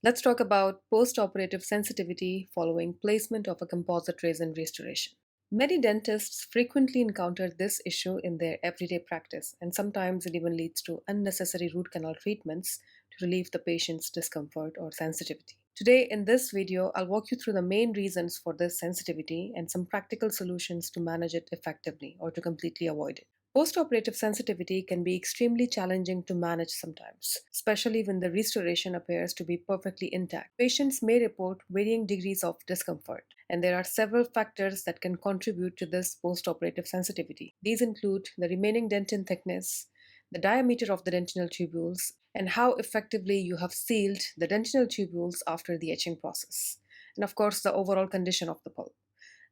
Let's talk about post-operative sensitivity following placement of a composite resin restoration. Many dentists frequently encounter this issue in their everyday practice, and sometimes it even leads to unnecessary root canal treatments to relieve the patient's discomfort or sensitivity. Today, in this video, I'll walk you through the main reasons for this sensitivity and some practical solutions to manage it effectively or to completely avoid it. Postoperative sensitivity can be extremely challenging to manage sometimes, especially when the restoration appears to be perfectly intact. Patients may report varying degrees of discomfort, and there are several factors that can contribute to this postoperative sensitivity. These include the remaining dentin thickness, the diameter of the dentinal tubules, and how effectively you have sealed the dentinal tubules after the etching process, and of course, the overall condition of the pulp.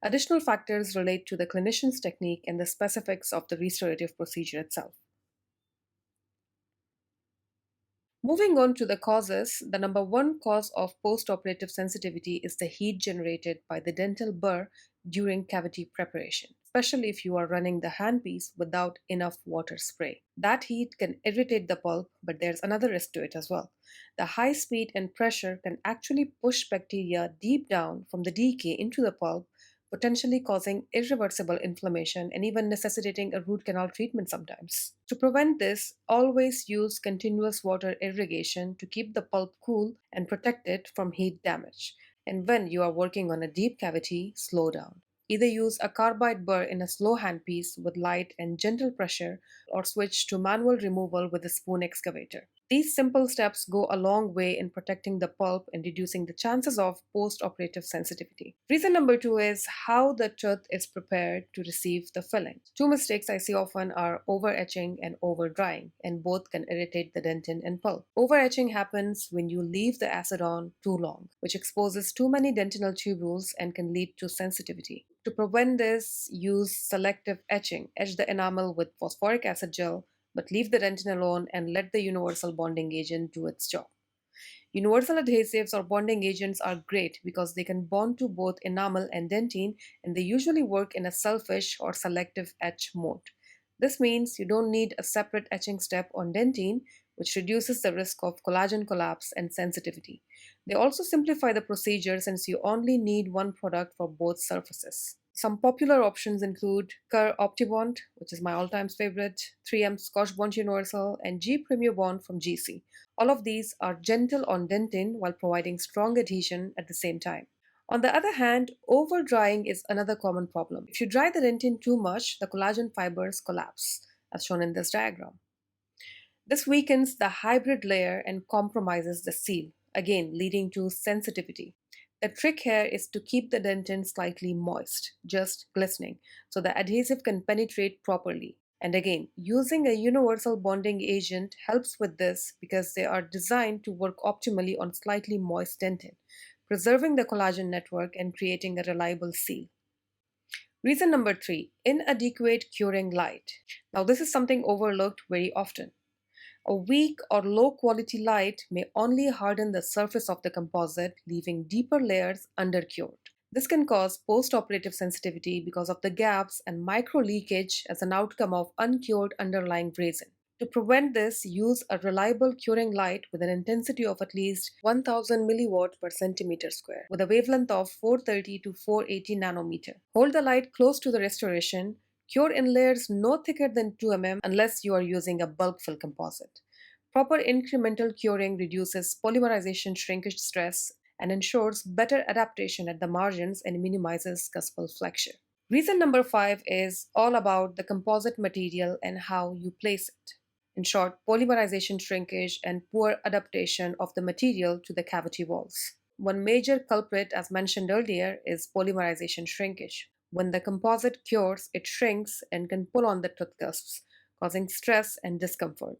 Additional factors relate to the clinician's technique and the specifics of the restorative procedure itself. Moving on to the causes, the number one cause of postoperative sensitivity is the heat generated by the dental burr during cavity preparation, especially if you are running the handpiece without enough water spray. That heat can irritate the pulp, but there's another risk to it as well. The high speed and pressure can actually push bacteria deep down from the decay into the pulp, potentially causing irreversible inflammation and even necessitating a root canal treatment sometimes. To prevent this, always use continuous water irrigation to keep the pulp cool and protect it from heat damage. And when you are working on a deep cavity, slow down. Either use a carbide burr in a slow handpiece with light and gentle pressure or switch to manual removal with a spoon excavator. These simple steps go a long way in protecting the pulp and reducing the chances of post-operative sensitivity. Reason number two is how the tooth is prepared to receive the filling. Two mistakes I see often are over-etching and over-drying, and both can irritate the dentin and pulp. Over-etching happens when you leave the acid on too long, which exposes too many dentinal tubules and can lead to sensitivity. To prevent this, use selective etching. Etch the enamel with phosphoric acid gel, but leave the dentin alone and let the universal bonding agent do its job. Universal adhesives or bonding agents are great because they can bond to both enamel and dentine, and they usually work in a selfish or selective etch mode. This means you don't need a separate etching step on dentine, which reduces the risk of collagen collapse and sensitivity. They also simplify the procedure since you only need one product for both surfaces. Some popular options include Kerr OptiBond, which is my all-time favorite, 3M Scotch Bond Universal, and G Premier Bond from GC. All of these are gentle on dentin while providing strong adhesion at the same time. On the other hand, over drying is another common problem. If you dry the dentin too much, the collagen fibers collapse, as shown in this diagram. This weakens the hybrid layer and compromises the seal, again leading to sensitivity. The trick here is to keep the dentin slightly moist, just glistening, so the adhesive can penetrate properly. And again, using a universal bonding agent helps with this because they are designed to work optimally on slightly moist dentin, preserving the collagen network and creating a reliable seal. Reason number three, inadequate curing light. Now, this is something overlooked very often. A weak or low quality light may only harden the surface of the composite, leaving deeper layers undercured. This can cause post-operative sensitivity because of the gaps and micro leakage as an outcome of uncured underlying resin. To prevent this, use a reliable curing light with an intensity of at least 1000 milliwatt per centimeter square with a wavelength of 430 to 480 nanometer. Hold the light close to the restoration. Cure in layers no thicker than 2 mm unless you are using a bulk fill composite. Proper incremental curing reduces polymerization shrinkage stress and ensures better adaptation at the margins and minimizes cuspal flexure. Reason number five is all about the composite material and how you place it. In short, polymerization shrinkage and poor adaptation of the material to the cavity walls. One major culprit, as mentioned earlier, is polymerization shrinkage. When the composite cures, it shrinks and can pull on the tooth cusps, causing stress and discomfort.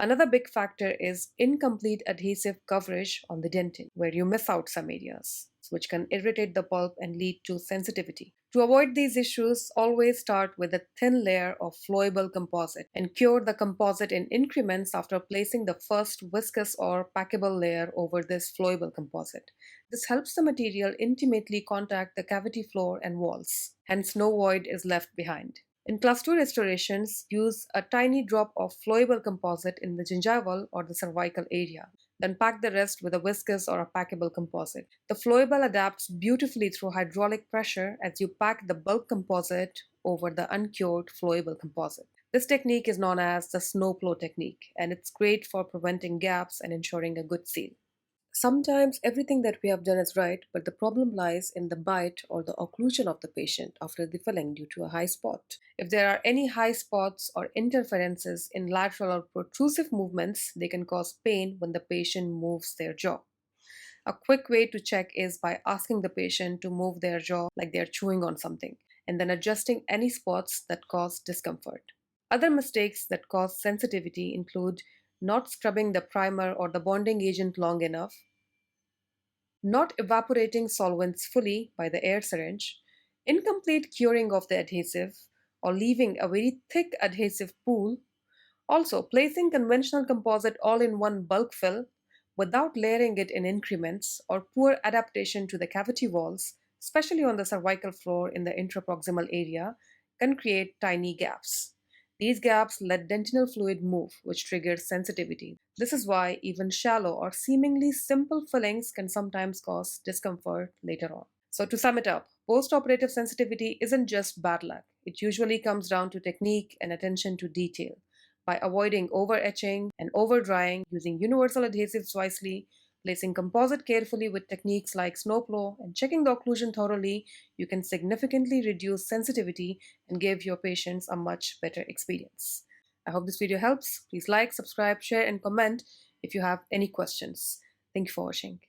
Another big factor is incomplete adhesive coverage on the dentin, where you miss out some areas, which can irritate the pulp and lead to sensitivity. To avoid these issues, always start with a thin layer of flowable composite and cure the composite in increments after placing the first viscous or packable layer over this flowable composite. This helps the material intimately contact the cavity floor and walls, hence no void is left behind. In class 2 restorations, use a tiny drop of flowable composite in the gingival or the cervical area. Then pack the rest with a viscous or a packable composite. The flowable adapts beautifully through hydraulic pressure as you pack the bulk composite over the uncured flowable composite. This technique is known as the snow plow technique, and it's great for preventing gaps and ensuring a good seal. Sometimes everything that we have done is right, but the problem lies in the bite or the occlusion of the patient after the filling due to a high spot. If there are any high spots or interferences in lateral or protrusive movements, they can cause pain when the patient moves their jaw. A quick way to check is by asking the patient to move their jaw like they're chewing on something, and then adjusting any spots that cause discomfort. Other mistakes that cause sensitivity include not scrubbing the primer or the bonding agent long enough, not evaporating solvents fully by the air syringe, incomplete curing of the adhesive, or leaving a very thick adhesive pool. Also, placing conventional composite all in one bulk fill without layering it in increments, or poor adaptation to the cavity walls, especially on the cervical floor in the intraproximal area, can create tiny gaps. These gaps let dentinal fluid move, which triggers sensitivity. This is why even shallow or seemingly simple fillings can sometimes cause discomfort later on. So, to sum it up, postoperative sensitivity isn't just bad luck. It usually comes down to technique and attention to detail. By avoiding over etching and over drying, using universal adhesives wisely, placing composite carefully with techniques like snowplow, and checking the occlusion thoroughly, you can significantly reduce sensitivity and give your patients a much better experience. I hope this video helps. Please like, subscribe, share, and comment if you have any questions. Thank you for watching.